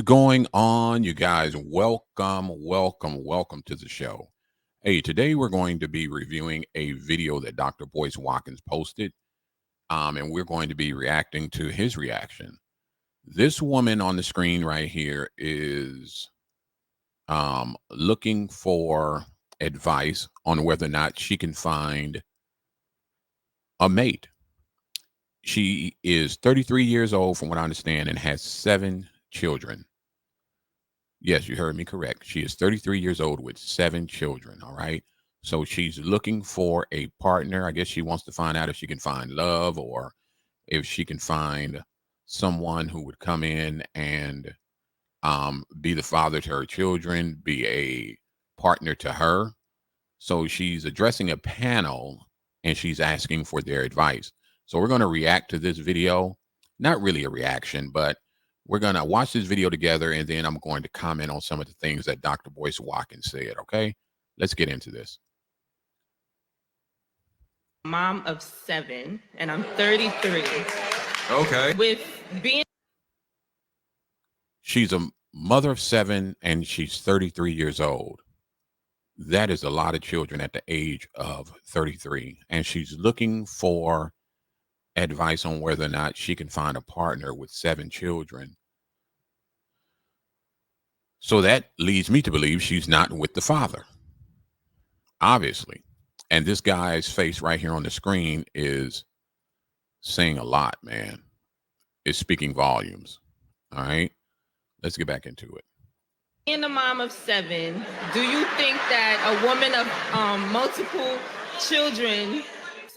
Going on, you guys? Welcome to the show. Hey, today we're going to be reviewing a video that Dr. Boyce Watkins posted, and we're going to be reacting to his reaction. This woman on the screen right here is looking for advice on whether or not she can find a mate. She is 33 years old, from what I understand, and has 7 children. Yes, you heard me correct. She is 33 years old with 7 children. All right. So she's looking for a partner. I guess she wants to find out if she can find love or if she can find someone who would come in and be the father to her children, be a partner to her. So she's addressing a panel and she's asking for their advice. So we're going to react to this video. Not really a reaction, but we're going to watch this video together and then I'm going to comment on some of the things that Dr. Boyce Watkins said. Okay, let's get into this. Mom of 7, and I'm 33. Okay. With being She's a mother of 7 and she's 33 years old. That is a lot of children at the age of 33. And she's looking for advice on whether or not she can find a partner with 7 children. So that leads me to believe she's not with the father, obviously. And this guy's face right here on the screen is saying a lot, man. It's speaking volumes. All right. Let's get back into it. being a mom of 7, do you think that a woman of multiple children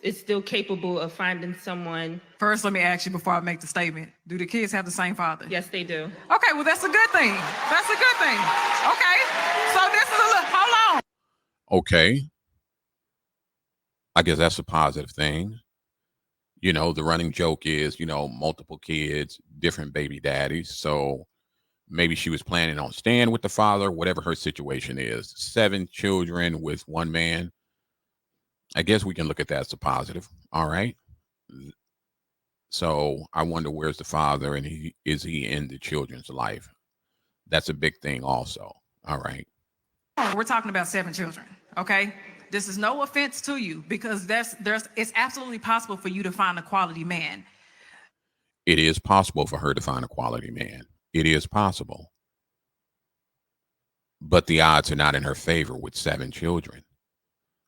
is still capable of finding someone? First, let me ask you before I make the statement. Do the kids have the same father? Yes, they do. Okay, well, that's a good thing. That's a good thing. Okay, so this is a little, hold on. Okay. I guess that's a positive thing. You know, the running joke is, multiple kids, different baby daddies. So maybe she was planning on staying with the father, whatever her situation is. 7 children with one man. I guess we can look at that as a positive. All right. So I wonder, where's the father and is he in the children's life? That's a big thing also. All right. We're talking about 7 children, okay? This is no offense to you because it's absolutely possible for you to find a quality man. It is possible for her to find a quality man. It is possible. But the odds are not in her favor with 7 children.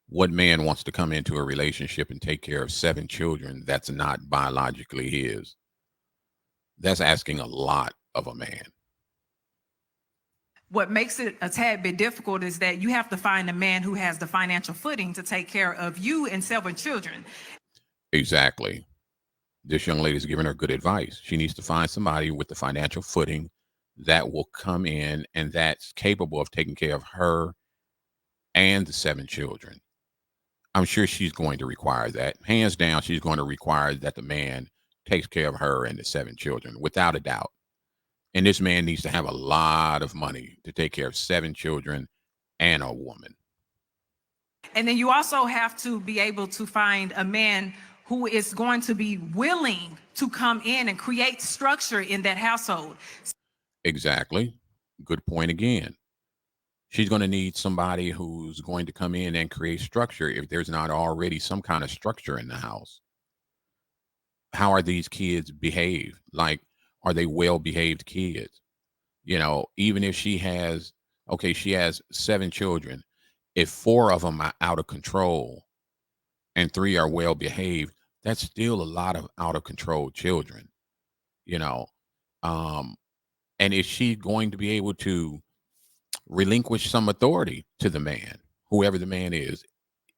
What man wants to come into a relationship and take care of 7 children that's not biologically his? That's asking a lot of a man. What makes it a tad bit difficult is that you have to find a man who has the financial footing to take care of you and 7 children. Exactly. This young lady is giving her good advice. She needs to find somebody with the financial footing that will come in and that's capable of taking care of her and the 7 children. I'm sure she's going to require that. Hands down, she's going to require that the man takes care of her and the 7 children, without a doubt. And this man needs to have a lot of money to take care of 7 children and a woman. And then you also have to be able to find a man who is going to be willing to come in and create structure in that household. Exactly. Good point again. She's going to need somebody who's going to come in and create structure if there's not already some kind of structure in the house. How are these kids behaved? Like, are they well behaved kids? Even if she has 7 children, if 4 of them are out of control and 3 are well behaved, that's still a lot of out of control children, you know. And is she going to be able to relinquish some authority to the man, whoever the man is?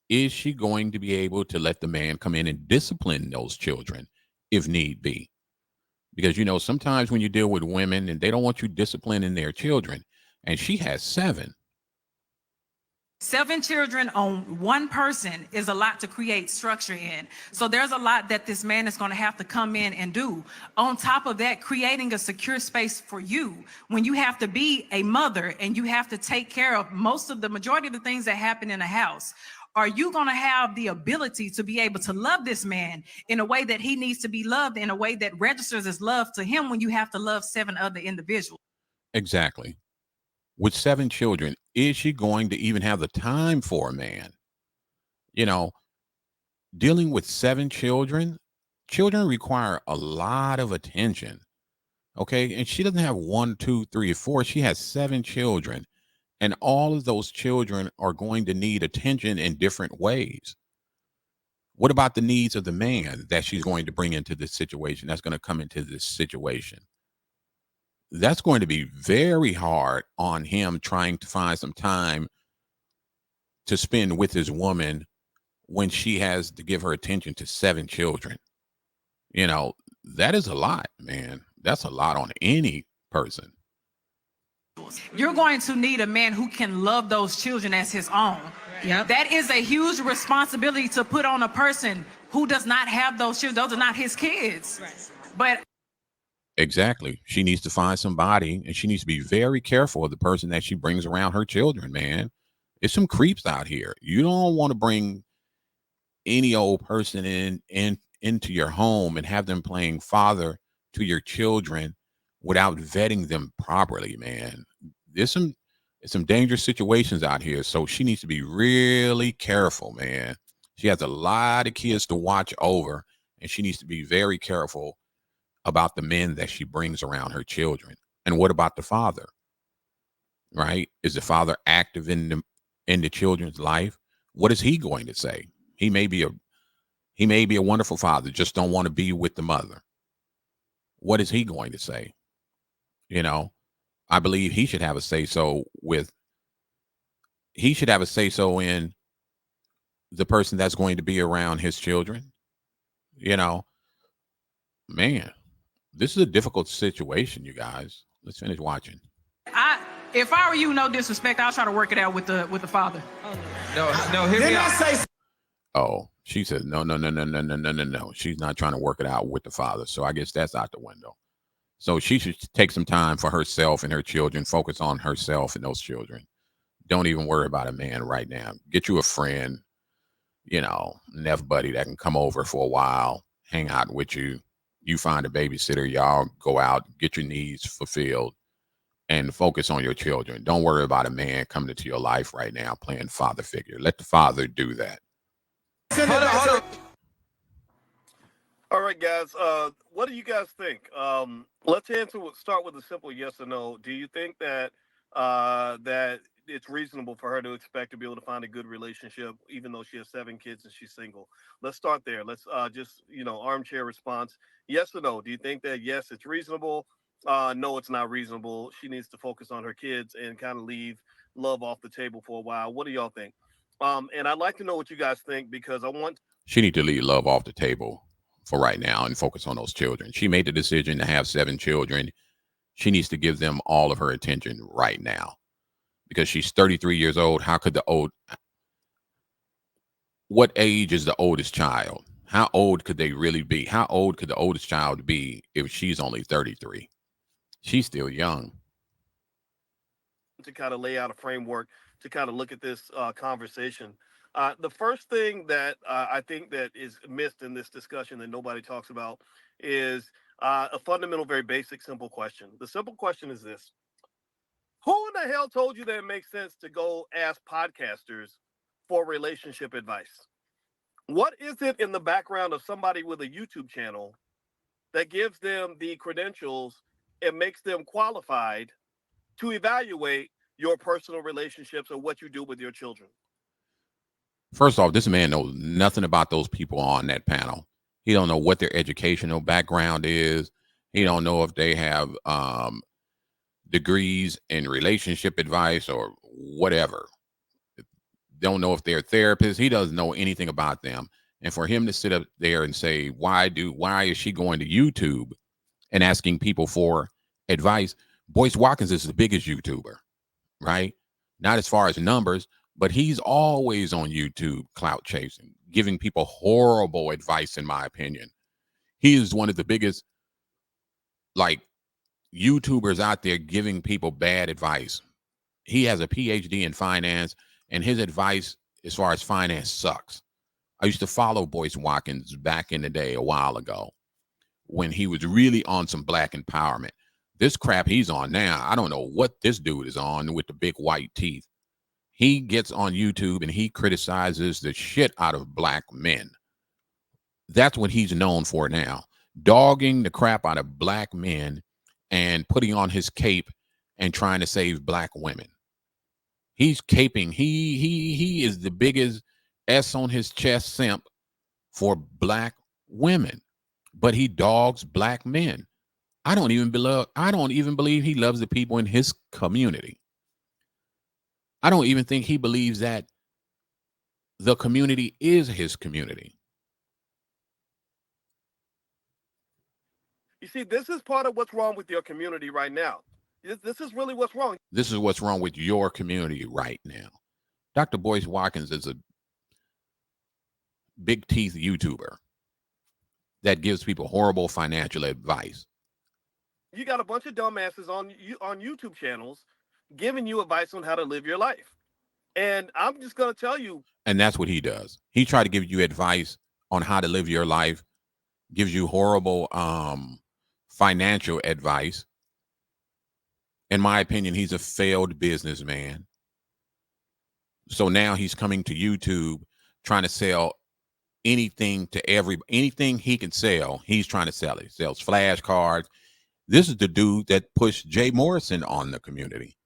Is she going to be able to let the man come in and discipline those children if need be? Because, sometimes when you deal with women and they don't want you disciplining their children, and she has 7. 7 children on one person is a lot to create structure in. So there's a lot that this man is going to have to come in and do. On top of that, creating a secure space for you when you have to be a mother and you have to take care of the majority of the things that happen in a house. Are you going to have the ability to be able to love this man in a way that he needs to be loved, in a way that registers as love to him when you have to love 7 other individuals? Exactly. With 7 children, is she going to even have the time for a man? You know, dealing with 7 children, children require a lot of attention. Okay. And she doesn't have one, two, three, or four. She has 7 children. And all of those children are going to need attention in different ways. What about the needs of the man that she's going to bring into this situation, that's going to come into this situation? That's going to be very hard on him trying to find some time to spend with his woman when she has to give her attention to 7 children. You know, that is a lot, man. That's a lot on any person. You're going to need a man who can love those children as his own. Yep. That is a huge responsibility to put on a person who does not have those children. Those are not his kids. But Exactly. She needs to find somebody, and she needs to be very careful of the person that she brings around her children, man. It's some creeps out here. You don't want to bring any old person into your home and have them playing father to your children without vetting them properly, man. There's some dangerous situations out here, so she needs to be really careful, man. She has a lot of kids to watch over, and she needs to be very careful about the men that she brings around her children. And what about the father? Right? Is the father active in the children's life? What is he going to say? He may be a he may be a wonderful father, just don't want to be with the mother. What is he going to say? You know, I believe he should have a say so in the person that's going to be around his children. You know, man, this is a difficult situation, you guys. Let's finish watching. if I were you, no disrespect, I'll try to work it out with the father. No, hear me out. Oh, she said, no, no, no, no, no, no, no, no, no. She's not trying to work it out with the father. So I guess that's out the window. So she should take some time for herself and her children, focus on herself and those children. Don't even worry about a man right now. Get you a friend, Neff buddy that can come over for a while, hang out with you. You find a babysitter, y'all go out, get your needs fulfilled, and focus on your children. Don't worry about a man coming into your life right now playing father figure. Let the father do that. Hold on. All right, guys. What do you guys think? Let's start with a simple yes or no. Do you think that it's reasonable for her to expect to be able to find a good relationship, even though she has 7 kids and she's single? Let's start there. Let's just armchair response. Yes or no? Do you think that yes, it's reasonable? No, it's not reasonable. She needs to focus on her kids and kind of leave love off the table for a while. What do y'all think? And I'd like to know what you guys think because I want. She need to leave love off the table for right now and focus on those children. She made the decision to have 7 children. She needs to give them all of her attention right now because she's 33 years old. What age is the oldest child? How old could they really be? How old could the oldest child be if she's only 33? She's still young. To kind of lay out a framework to kind of look at this conversation. The first thing that I think that is missed in this discussion that nobody talks about is a fundamental, very basic, simple question. The simple question is this: who in the hell told you that it makes sense to go ask podcasters for relationship advice? What is it in the background of somebody with a YouTube channel that gives them the credentials and makes them qualified to evaluate your personal relationships or what you do with your children? First off, this man knows nothing about those people on that panel. He don't know what their educational background is. He don't know if they have degrees in relationship advice or whatever. Don't know if they're therapists. He doesn't know anything about them. And for him to sit up there and say, why is she going to YouTube and asking people for advice? Boyce Watkins is the biggest YouTuber, right? Not as far as numbers, but he's always on YouTube clout chasing, giving people horrible advice, in my opinion. He is one of the biggest, YouTubers out there giving people bad advice. He has a PhD in finance, and his advice as far as finance sucks. I used to follow Boyce Watkins back in the day a while ago when he was really on some black empowerment. This crap he's on now, I don't know what this dude is on with the big white teeth. He gets on YouTube and he criticizes the shit out of black men. That's what he's known for now. Dogging the crap out of black men and putting on his cape and trying to save black women. He's caping. He is the biggest S on his chest simp for black women, but he dogs black men. I don't even believe he loves the people in his community. I don't even think he believes that the community is his community. You see, this is part of what's wrong with your community right now. This is really what's wrong. This is what's wrong with your community right now. Dr. Boyce Watkins is a big teeth YouTuber that gives people horrible financial advice. You got a bunch of dumbasses on YouTube channels giving you advice on how to live your life. And I'm just going to tell you. And that's what he does. He tries to give you advice on how to live your life, gives you horrible financial advice. In my opinion, he's a failed businessman. So now he's coming to YouTube trying to sell anything he can sell. He's trying to sell it. He sells flashcards. This is the dude that pushed Jay Morrison on the community.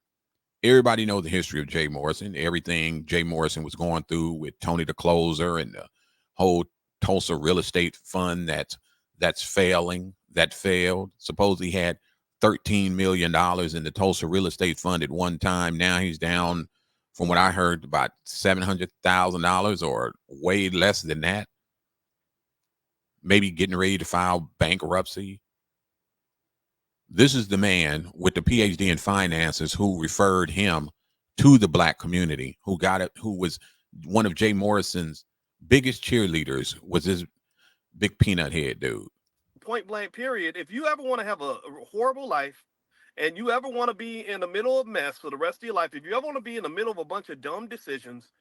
Everybody knows the history of Jay Morrison, everything Jay Morrison was going through with Tony the Closer and the whole Tulsa real estate fund that failed. Supposedly had $13 million in the Tulsa real estate fund at one time. Now he's down, from what I heard, about $700,000 or way less than that. Maybe getting ready to file bankruptcy. This is the man with the PhD in finances who referred him to the black community, who was one of Jay Morrison's biggest cheerleaders, was this big peanut head dude. Point blank period. If you ever want to have a horrible life and you ever want to be in the middle of mess for the rest of your life, if you ever want to be in the middle of a bunch of dumb decisions,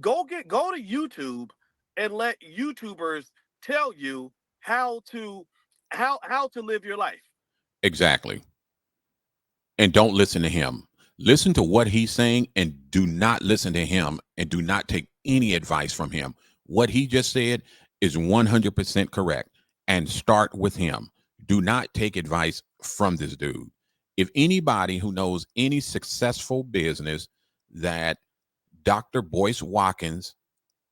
go to YouTube and let YouTubers tell you how to live your life. Exactly. And don't listen to him. Listen to what he's saying and do not listen to him and do not take any advice from him. What he just said is 100% correct, and start with him. Do not take advice from this dude. If anybody who knows any successful business that Dr. Boyce Watkins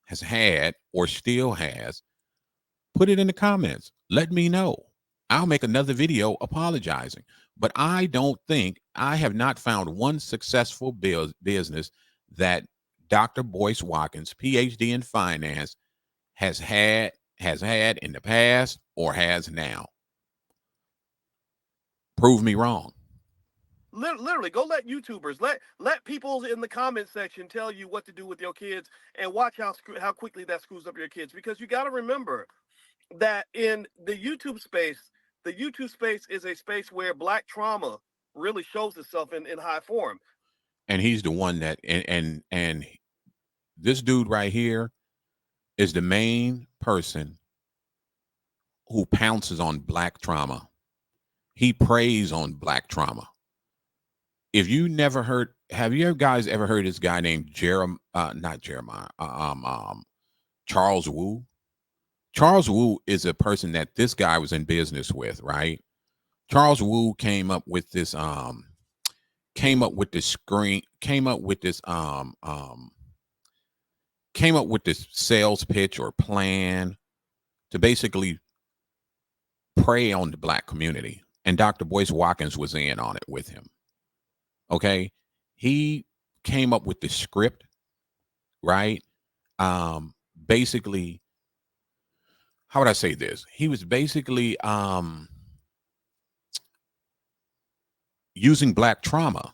has had or still has, put it in the comments. Let me know. I'll make another video apologizing. But I have not found one successful business that Dr. Boyce Watkins, PhD in finance, has had in the past or has now. Prove me wrong. Literally, go let YouTubers, let people in the comment section tell you what to do with your kids, and watch how quickly that screws up your kids. Because you got to remember that in the YouTube space is a space where black trauma really shows itself in high form. And he's the one that, and this dude right here is the main person who pounces on black trauma. He preys on black trauma. If you never heard, have you guys ever heard this guy named Charles Wu? Charles Wu is a person that this guy was in business with, right? Charles Wu came up with this sales pitch or plan to basically prey on the black community. And Dr. Boyce Watkins was in on it with him. Okay. He came up with the script, right? Basically, how would I say this? He was basically using black trauma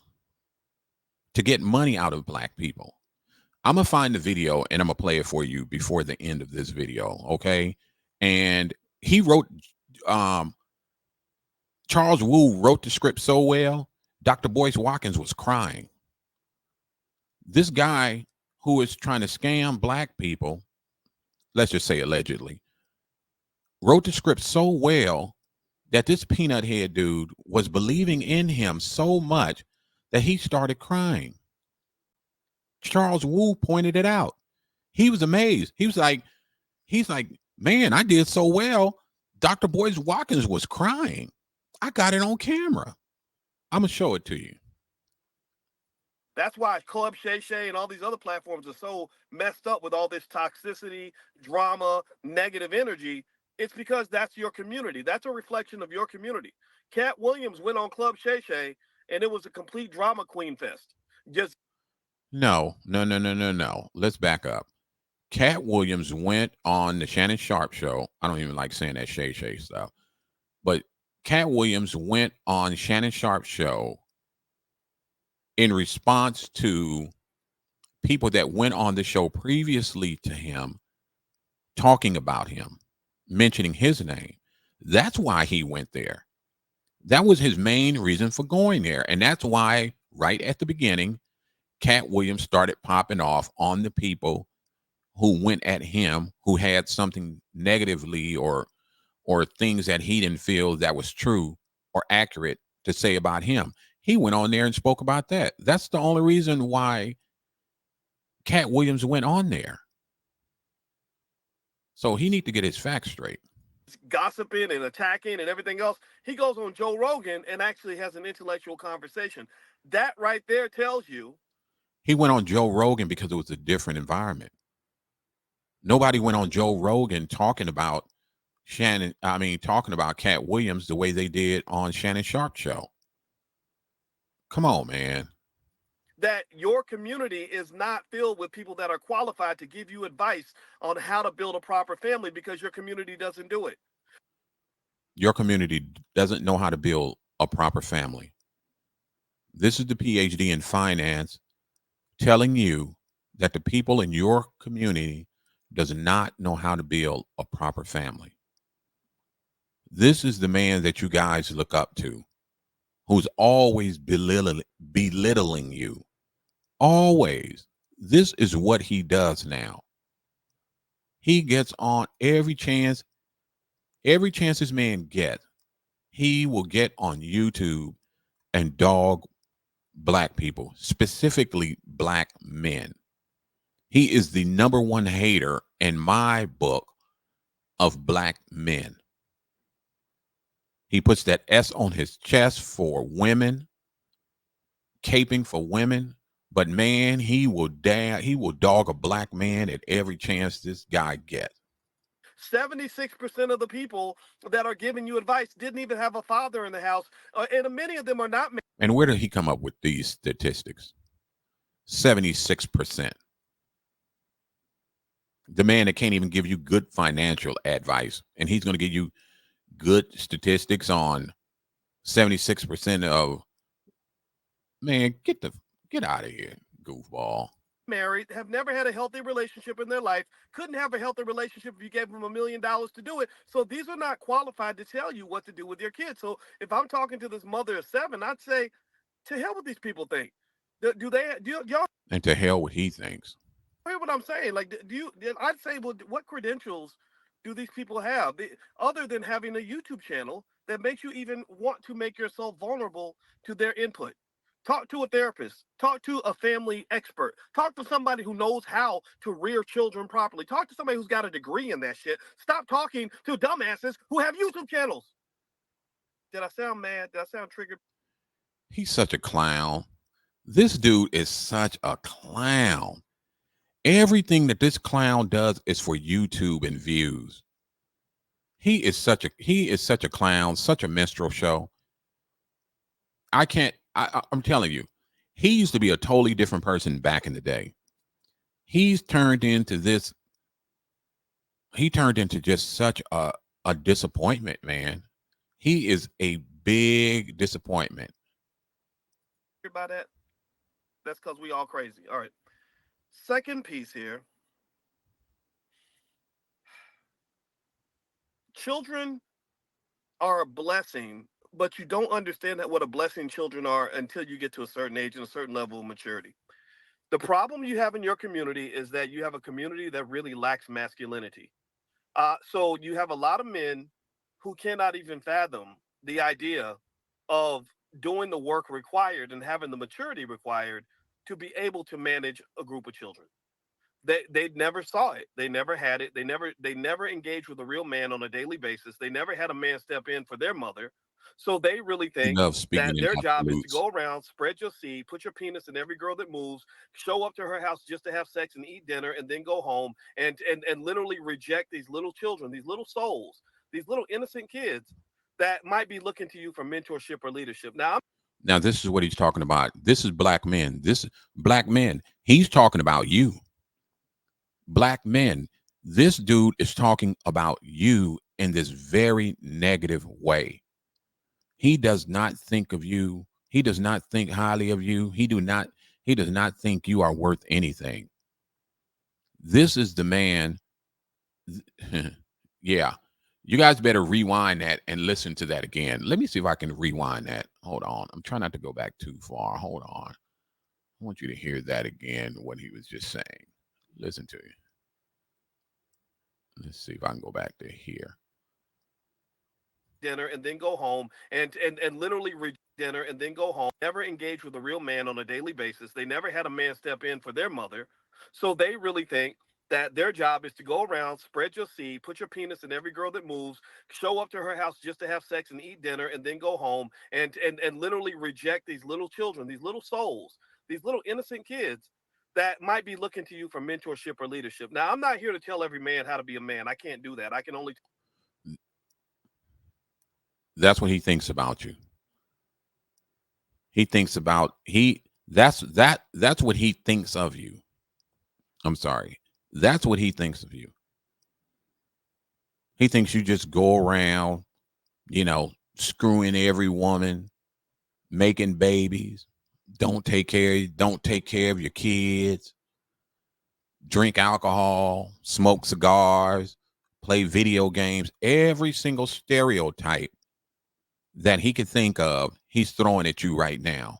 to get money out of black people. I'm going to find the video and I'm going to play it for you before the end of this video. Okay. And he wrote, Charles Wu wrote the script so well, Dr. Boyce Watkins was crying. This guy who is trying to scam black people, let's just say allegedly, wrote the script so well that this peanut head dude was believing in him so much that he started crying. Charles Wu pointed it out. He was amazed. He's like, man, I did so well. Dr. Boyce Watkins was crying. I got it on camera. I'm gonna show it to you. That's why Club Shay Shay and all these other platforms are so messed up with all this toxicity, drama, negative energy. It's because that's your community. That's a reflection of your community. Cat Williams went on Club Shay Shay and it was a complete drama queen fest. Just No. Let's back up. Cat Williams went on the Shannon Sharp show. I don't even like saying that Shay Shay stuff, but Cat Williams went on Shannon Sharp's show in response to people that went on the show previously to him talking about him, mentioning his name. That's why he went there. That was his main reason for going there. And that's why, right at the beginning, Cat Williams started popping off on the people who went at him, who had something negatively or things that he didn't feel that was true or accurate to say about him. He went on there and spoke about that. That's the only reason why Cat Williams went on there. So he need to get his facts straight. gossiping and attacking and everything else. He goes on Joe Rogan and actually has an intellectual conversation. That right there tells you He went on Joe Rogan because it was a different environment. Nobody went on Joe Rogan talking about talking about Cat Williams the way they did on Shannon Sharp show. Come on, man. that your community is not filled with people that are qualified to give you advice on how to build a proper family because your community doesn't do it. Your community doesn't know how to build a proper family. This is the PhD in finance telling you that the people in your community does not know how to build a proper family. This is the man that you guys look up to, who's always belittling you. Always. This is what he does now. He gets on every chance this man gets, he will get on YouTube and dog black people, specifically black men. He is the number one hater in my book of black men. He puts that S on his chest for women, caping for women. But man, he will dog a black man at every chance this guy gets. 76% of the people that are giving you advice didn't even have a father in the house, and many of them are not. And where did he come up with these statistics? 76%. The man that can't even give you good financial advice, and he's going to give you good statistics on 76% of, man, get out of here, goofball. Married, have never had a healthy relationship in their life, couldn't have a healthy relationship if you gave them $1 million to do it. So these are not qualified to tell you what to do with your kids. So if I'm talking to this mother of 7, I'd say, to hell with these people think. Do y'all And to hell what he thinks. hear what I'm saying? Like, I'd say, well, what credentials do these people have other than having a YouTube channel that makes you even want to make yourself vulnerable to their input? Talk to a therapist. Talk to a family expert. Talk to somebody who knows how to rear children properly. Talk to somebody who's got a degree in that shit. Stop talking to dumbasses who have YouTube channels. Did I sound mad? Did I sound triggered? He's such a clown. This dude is such a clown. Everything that this clown does is for YouTube and views. He is such a clown, such a minstrel show. I'm telling you, he used to be a totally different person back in the day. He's turned into this. He turned into just such a disappointment, man. He is a big disappointment. By that? That's because we all crazy. All right. Second piece here. Children are a blessing, but you don't understand that what a blessing children are until you get to a certain age and a certain level of maturity. The problem you have in your community is that you have a community that really lacks masculinity. So you have a lot of men who cannot even fathom the idea of doing the work required and having the maturity required to be able to manage a group of children. They never saw it. They never had it. They never engaged with a real man on a daily basis. They never had a man step in for their mother. So they really He think loves speaking that in their job is to absolutes. go around, spread your seed, put your penis in every girl that moves, show up to her house just to have sex and eat dinner, and then go home and literally reject these little children, these little souls, these little innocent kids that might be looking to you for mentorship or leadership. Now, this is what he's talking about. This is black men. This black men. He's talking about you, black men. This dude is talking about you in this very negative way. He does not think of you. He does not think highly of you. He does not think you are worth anything. This is the man. Yeah. You guys better rewind that and listen to that again. Let me see if I can rewind that. Hold on. I'm trying not to go back too far. Hold on. I want you to hear that again, what he was just saying. Listen to you. Let's see if I can go back to here. Dinner and then go home and literally dinner and then go home, never engage with a real man on a daily basis. They never had a man step in for their mother. So they really think that their job is to go around, spread your seed, put your penis in every girl that moves, show up to her house just to have sex and eat dinner and then go home and literally reject these little children, these little souls, these little innocent kids that might be looking to you for mentorship or leadership. Now, I'm not here to tell every man how to be a man. I can't do that. I can only That's what he thinks about you. He thinks about that's what he thinks of you. I'm sorry. That's what he thinks of you. He thinks you just go around, screwing every woman, making babies, don't take care of your kids, drink alcohol, smoke cigars, play video games, every single stereotype that he could think of, he's throwing at you right now.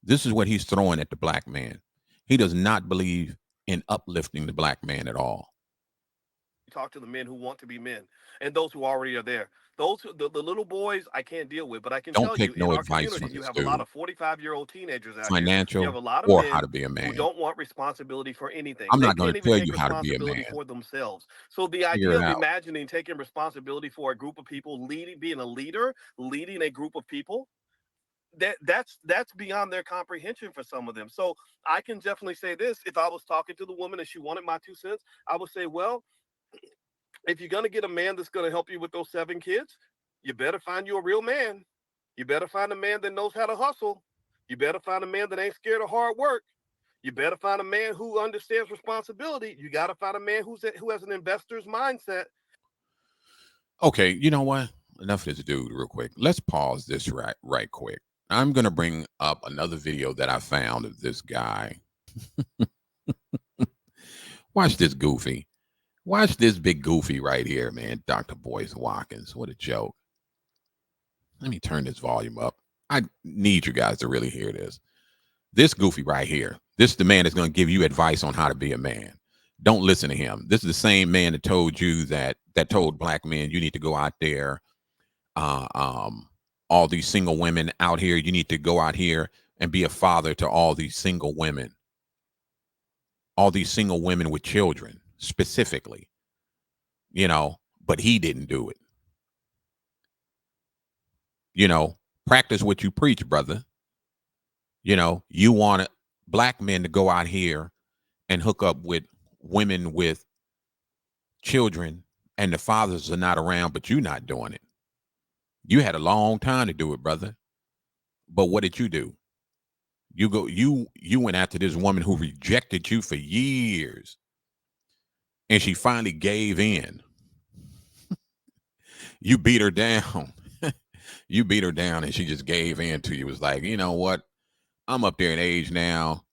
This is what he's throwing at the black man. He does not believe in uplifting the black man at all. talk to the men who want to be men and those who already are there. The little boys I can't deal with, but I can Don't tell you take in no our advice community, from you this have a lot dude, of 45-year-old teenagers out here. You have financial a lot of or how to men be a who man. don't want responsibility for anything. I'm They not going can't to even tell take you how to be a responsibility man. for themselves. So the Figure idea it of out. imagining taking responsibility for a group of people, leading, being a leader, leading a group of people, that's beyond their comprehension for some of them. So I can definitely say this: if I was talking to the woman and she wanted my 2 cents, I would say, well, if you're going to get a man that's going to help you with those 7 kids, you better find you a real man. You better find a man that knows how to hustle. You better find a man that ain't scared of hard work. You better find a man who understands responsibility. You got to find a man who has an investor's mindset. Okay, you know what? Enough of this dude real quick. Let's pause this right quick. I'm going to bring up another video that I found of this guy. Watch this goofy. Watch this big goofy right here, man. Dr. Boyce Watkins. What a joke. Let me turn this volume up. I need you guys to really hear this. This goofy right here. This is the man that's going to give you advice on how to be a man. Don't listen to him. This is the same man that told you that told black men you need to go out there. Uh, um, all these single women out here, you need to go out here and be a father to all these single women. All these single women with children, specifically. But he didn't do it. Practice what you preach, brother. You want black men to go out here and hook up with women with children, and the fathers are not around, but you're not doing it. You had a long time to do it, brother. But what did you do? You went after this woman who rejected you for years, and she finally gave in. You beat her down. You beat her down, and she just gave in to you. It was like, you know what? I'm up there in age now.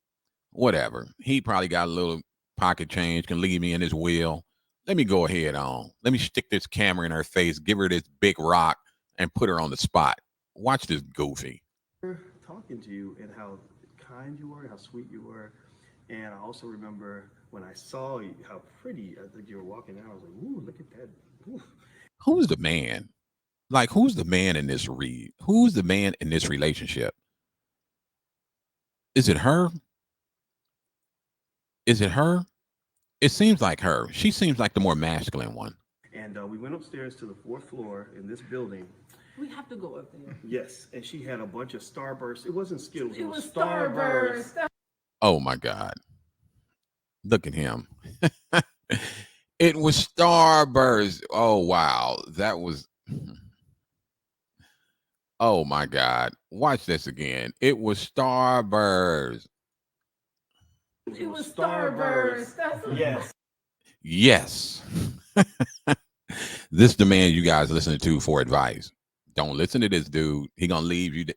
Whatever. He probably got a little pocket change, can leave me in his will. Let me go ahead on. Let me stick this camera in her face, give her this big rock, and put her on the spot. Watch this goofy. Talking to you and how kind you were, how sweet you were. And I also remember when I saw you, how pretty I think you were walking out. I was like, ooh, look at that. Ooh. Who's the man? Like, who's the man in this read? Who's the man in this relationship? Is it her? Is it her? It seems like her. She seems like the more masculine one. And we went upstairs to the fourth floor in this building. We have to go up there. Yes, and she had a bunch of Starburst. It wasn't Skittles. It was Starburst. Oh my God. Look at him. It was Starburst. Oh, wow. That was. Oh my God. Watch this again. It was Starburst. It was Starburst. Yes. Yes. This the man you guys listening to for advice. Don't listen to this dude. He's gonna lead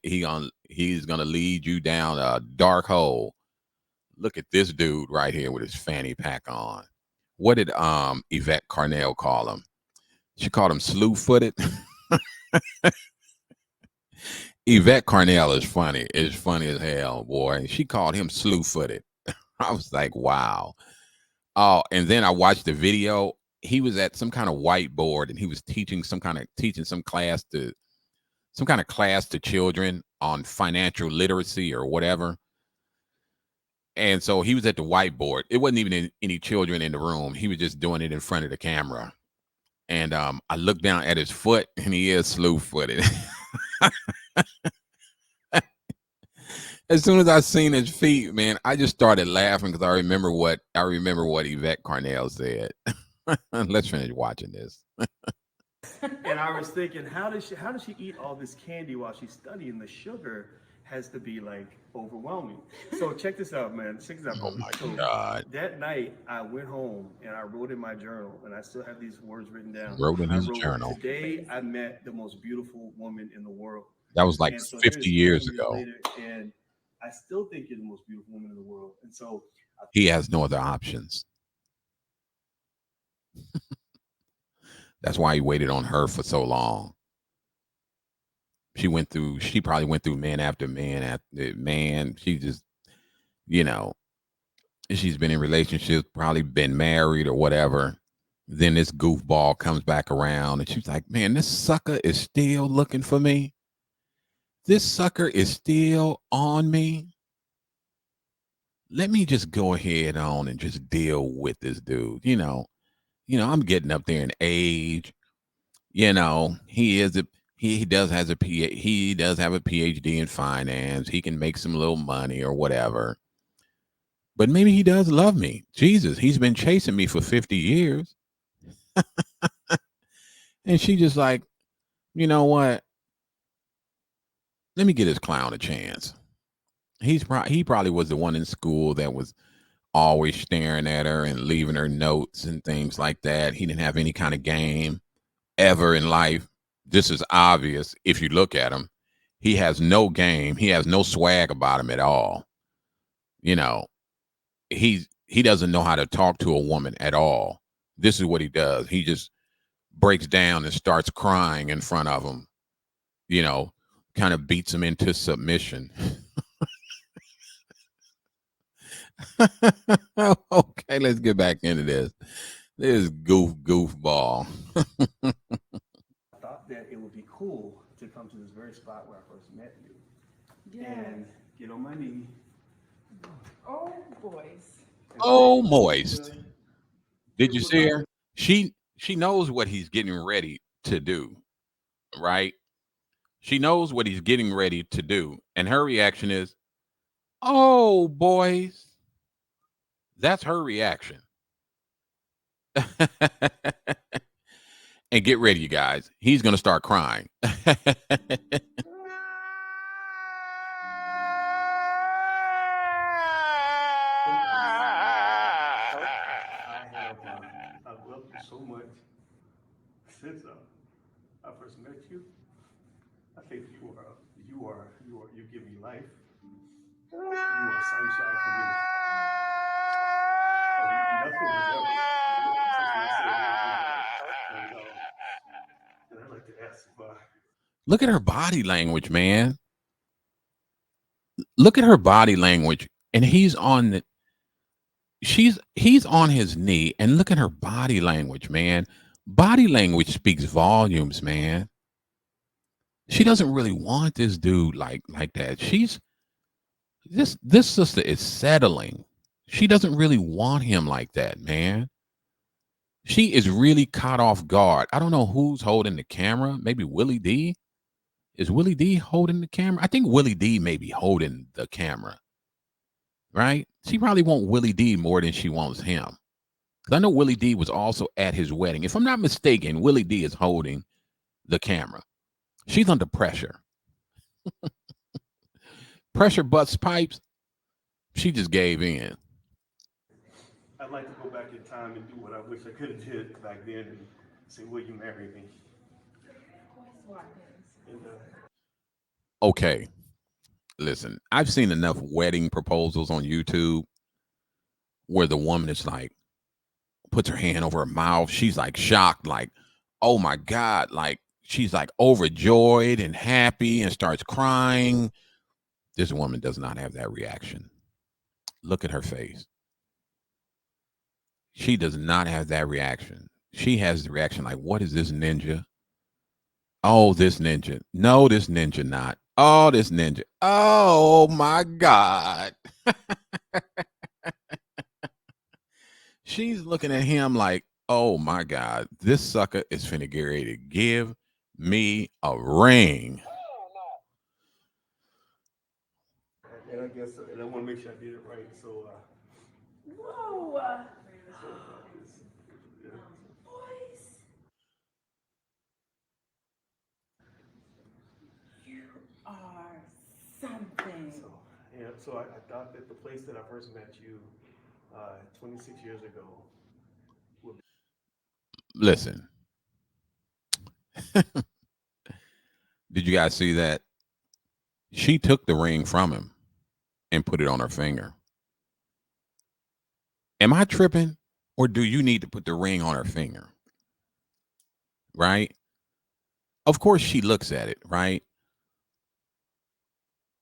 you down a dark hole. Look at this dude right here with his fanny pack on. What did Yvette Carnell call him? She called him slew-footed. Yvette Carnell is funny. It's funny as hell, boy. She called him slew-footed. I was like, wow. Oh, and then I watched the video. He was at some kind of whiteboard and he was teaching some kind of class to children on financial literacy or whatever. And so he was at the whiteboard. It wasn't even any children in the room. He was just doing it in front of the camera. And I looked down at his foot and he is slew-footed. As soon as I seen his feet, man, I just started laughing because I remember what Yvette Carnell said. Let's finish watching this. And I was thinking, how does she eat all this candy while she's studying? The sugar has to be like overwhelming. So check this out, man. Check this out. Oh my So God. that night I went home and I wrote in my journal, and I still have these words written down. Wrote in his journal. Today I met the most beautiful woman in the world. That was like 50 years ago. Later, and I still think you're the most beautiful woman in the world. And so He has no other options. That's why he waited on her for so long. She probably went through man after man after man. She just, she's been in relationships, probably been married or whatever. Then this goofball comes back around and she's like, man, this sucker is still looking for me. This sucker is still on me. Let me just go ahead on and just deal with this dude. I'm getting up there in age. He does have a PhD in finance. He can make some little money or whatever. But maybe he does love me. Jesus, he's been chasing me for 50 years. And she just like, you know what? Let me get this clown a chance. He probably was the one in school that was always staring at her and leaving her notes and things like that. He didn't have any kind of game ever in life. This is obvious if you look at him. He has no game. He has no swag about him at all. He doesn't know how to talk to a woman at all. This is what he does. He just breaks down and starts crying in front of him, kind of beats him into submission. Okay, let's get back into this. This goofball. I thought that it would be cool to come to this very spot where I first met you. And get on my knee. Oh, boys. Oh, moist. Did you see her? She knows what he's getting ready to do, right? She knows what he's getting ready to do. And her reaction is, oh, boys. That's her reaction. And get ready, you guys. He's going to start crying. I've loved you so much since I first met you. I think you give me life. You are sunshine for me. Nothing has ever and I'd like to ask Look at her body language, man. Look at her body language, and he's on his knee, and look at her body language, man. Body language speaks volumes, man. She doesn't really want this dude like that. She's this sister is settling. She doesn't really want him like that, man. She is really caught off guard. I don't know who's holding the camera. Maybe Willie D. Is Willie D holding the camera? I think Willie D may be holding the camera, right? She probably wants Willie D more than she wants him. Because I know Willie D was also at his wedding. If I'm not mistaken, Willie D is holding the camera. She's under pressure. Pressure butts pipes. She just gave in. I'd like to go back in time and do what I wish I could have did back then and say, will you marry me? Boyce Watkins. And, Okay, listen, I've seen enough wedding proposals on YouTube where the woman is like, puts her hand over her mouth. She's like shocked, like, oh my God. Like, she's like overjoyed and happy and starts crying. This woman does not have that reaction. Look at her face. She does not have that reaction. She has the reaction like, what is this ninja? Oh, this ninja. No, this ninja not. Oh, this ninja. Oh my God. She's looking at him like, oh my God, this sucker is finna get ready to give me a ring. and I guess, and I want to make sure I did it right. So, Whoa. yeah. Boyce. You are something. So, yeah, so I thought that the place that I first met you 26 years ago would be. Listen, did you guys see that? She took the ring from him and put it on her finger. Am I tripping? Or do you need to put the ring on her finger? Right? Of course, she looks at it, right?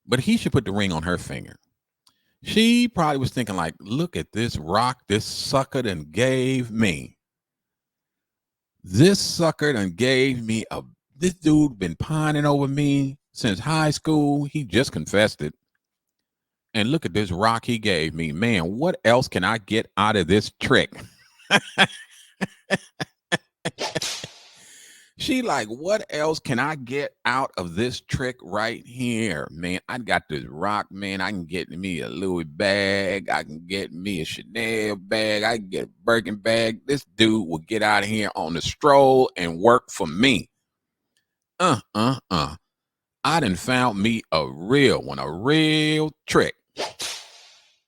But he should put the ring on her finger. She probably was thinking, like, look at this rock this sucker done gave me. This sucker done gave me a. This dude been pining over me since high school. He just confessed it. And look at this rock he gave me. Man, what else can I get out of this trick? She like, what else can I get out of this trick right here? Man, I got this rock, man. I can get me a Louis bag. I can get me a Chanel bag. I can get a Birkin bag. This dude will get out of here on the stroll and work for me. I done found me a real one, a real trick.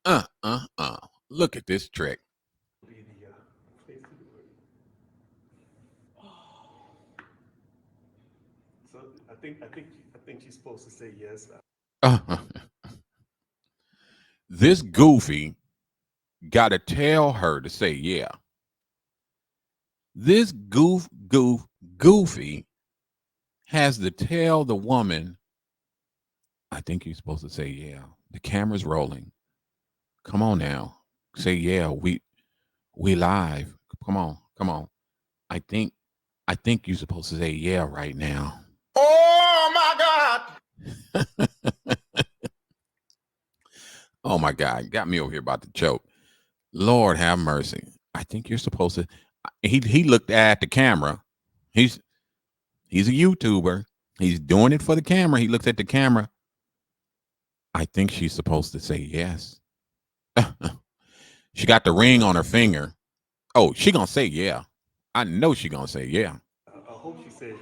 Look at this trick. Be the place to do it. So I think she's supposed to say yes. This goofy got to tell her to say yeah. This goofy has to tell the woman, I think you're supposed to say yeah. The camera's rolling. Come on now. Say yeah. We live. Come on. I think you're supposed to say yeah right now. Oh my God. Oh my God. Got me over here about to choke. Lord have mercy. I think you're supposed to. He looked at the camera. He's a YouTuber. He's doing it for the camera. He looks at the camera. I think she's supposed to say yes. She got the ring on her finger. Oh, she gonna say yeah. I know she gonna say yeah. I hope she says.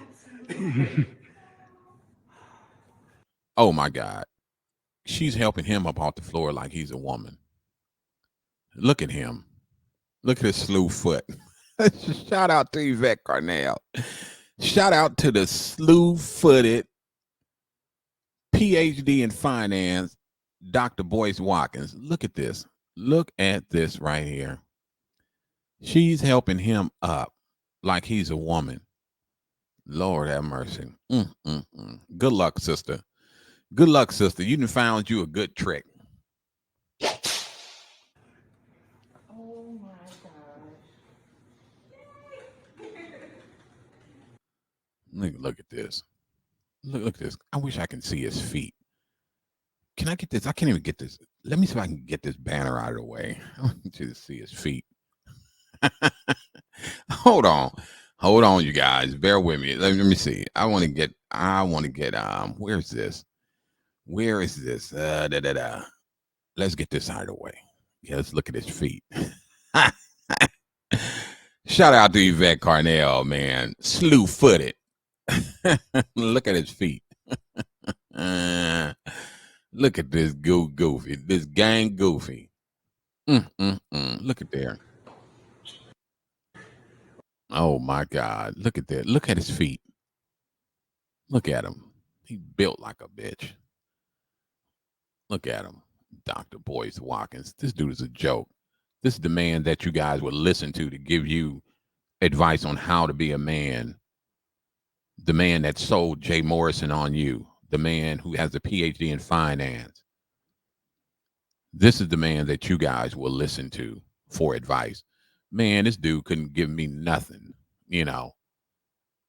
Oh my God. She's helping him up off the floor like he's a woman. Look at him. Look at his slew foot. Shout out to Yvette Carnell. Shout out to the slew-footed PhD in finance, Dr. Boyce Watkins. Look at this. Look at this right here. She's helping him up like he's a woman. Lord have mercy. Good luck, sister. Good luck, sister. You done found you a good trick. Oh my gosh. Look at this. Look at this. I wish I can see his feet. Can I get this? I can't even get this. Let me see if I can get this banner out of the way. I want you to see his feet. Hold on. Hold on, you guys. Bear with me. Let me see. I want to get where's this? Where is this? Let's get this out of the way. Yeah, let's look at his feet. Shout out to Yvette Carnell, man. Slew footed. Look at his feet. Look at this goofy. This gang goofy. Look at there. Oh my God. Look at that. Look at his feet. Look at him. He built like a bitch. Look at him. Dr. Boyce Watkins. This dude is a joke. This is the man that you guys would listen to give you advice on how to be a man. The man that sold Jay Morrison on you. The man who has a PhD in finance. This is the man that you guys will listen to for advice. Man, this dude couldn't give me nothing. You know,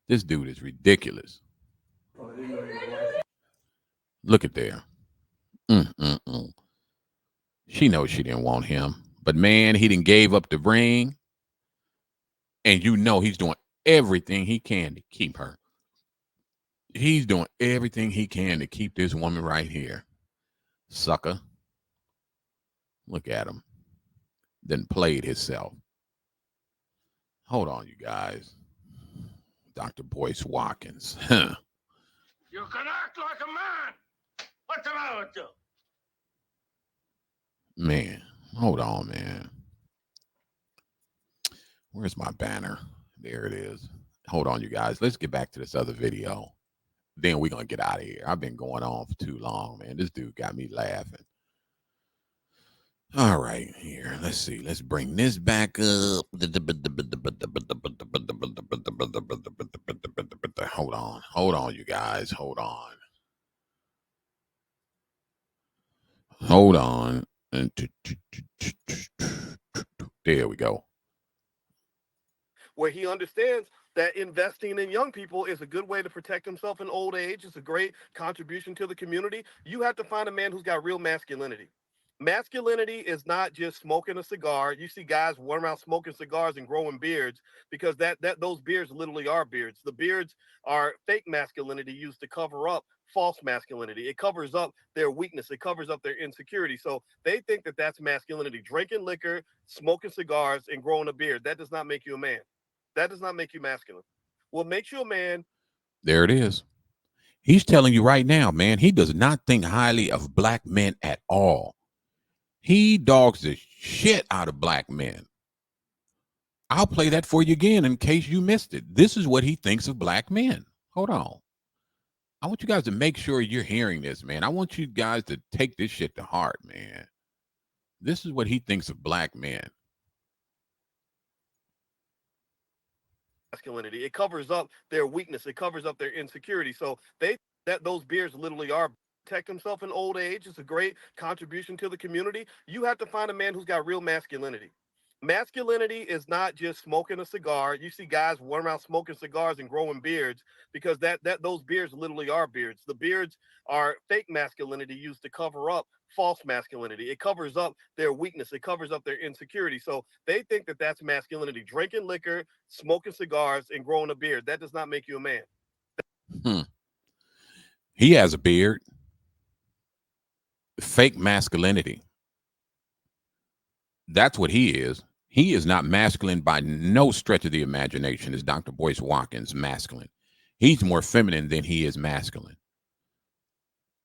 this dude is ridiculous. Look at there. She knows she didn't want him. But man, he done gave up the ring. And you know he's doing everything he can to keep her. He's doing everything he can to keep this woman right here. Sucker. Look at him. Then played himself. Hold on, you guys. Dr. Boyce Watkins. Huh. You can act like a man. What's the matter with you? Man, hold on, man. Where's my banner? There it is. Hold on, you guys. Let's get back to this other video. Then we're going to get out of here. I've been going on for too long, man. This dude got me laughing. All right, here. Let's see. Let's bring this back up. Hold on. Hold on, you guys. Hold on. Hold on. There we go. Where he understands that investing in young people is a good way to protect himself in old age. It's a great contribution to the community. You have to find a man who's got real masculinity. Masculinity is not just smoking a cigar. You see guys running around smoking cigars and growing beards because that those beards literally are beards. The beards are fake masculinity used to cover up false masculinity. It covers up their weakness. It covers up their insecurity. So they think that that's masculinity. Drinking liquor, smoking cigars, and growing a beard. That does not make you a man. That does not make you masculine. What makes you a man? There it is. He's telling you right now, man, he does not think highly of black men at all. He dogs the shit out of black men. I'll play that for you again in case you missed it. This is what he thinks of black men. Hold on. I want you guys to make sure you're hearing this, man. I want you guys to take this shit to heart, man. This is what he thinks of black men. Masculinity. It covers up their weakness. It covers up their insecurity. So they that those beards literally are protect himself in old age. It's a great contribution to the community. You have to find a man who's got real masculinity. Masculinity is not just smoking a cigar. You see guys running around smoking cigars and growing beards because that those beards literally are beards. The beards are fake masculinity used to cover up false masculinity. It covers up their weakness. It covers up their insecurity. So they think that that's masculinity. Drinking liquor, smoking cigars, and growing a beard. That does not make you a man. He has a beard. Fake masculinity. That's what he is. He is not masculine by no stretch of the imagination. Is Dr. Boyce Watkins masculine? He's more feminine than he is masculine.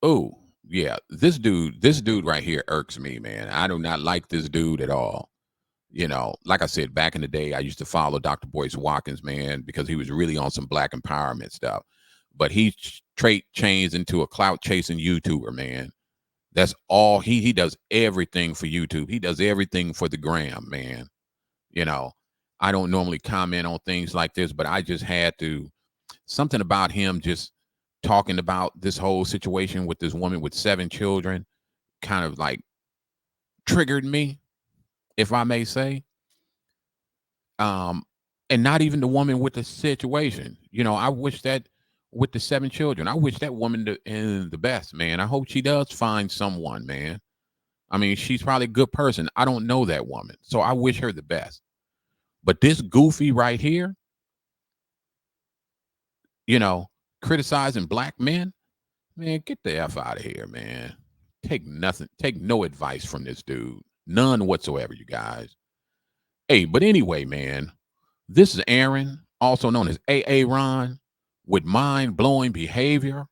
Oh, yeah. This dude right here irks me, man. I do not like this dude at all. You know, like I said, back in the day, I used to follow Dr. Boyce Watkins, man, because he was really on some black empowerment stuff. But he straight changed into a clout chasing YouTuber, man. That's all he does everything for YouTube. He does everything for the gram, man. You know, I don't normally comment on things like this, but I just had to. Something about him just talking about this whole situation with this woman with 7 children kind of like triggered me, if I may say. And not even the woman with the situation. You know, I wish that with the 7 children. I wish that woman the best, man. I hope she does find someone, man. I mean, she's probably a good person. I don't know that woman, so I wish her the best. But this goofy right here, you know, criticizing black men, man, get the F out of here, man. Take no advice from this dude. None whatsoever, you guys. Hey, but anyway, man, this is Aaron, also known as AA Ron, with mind blowing behavior.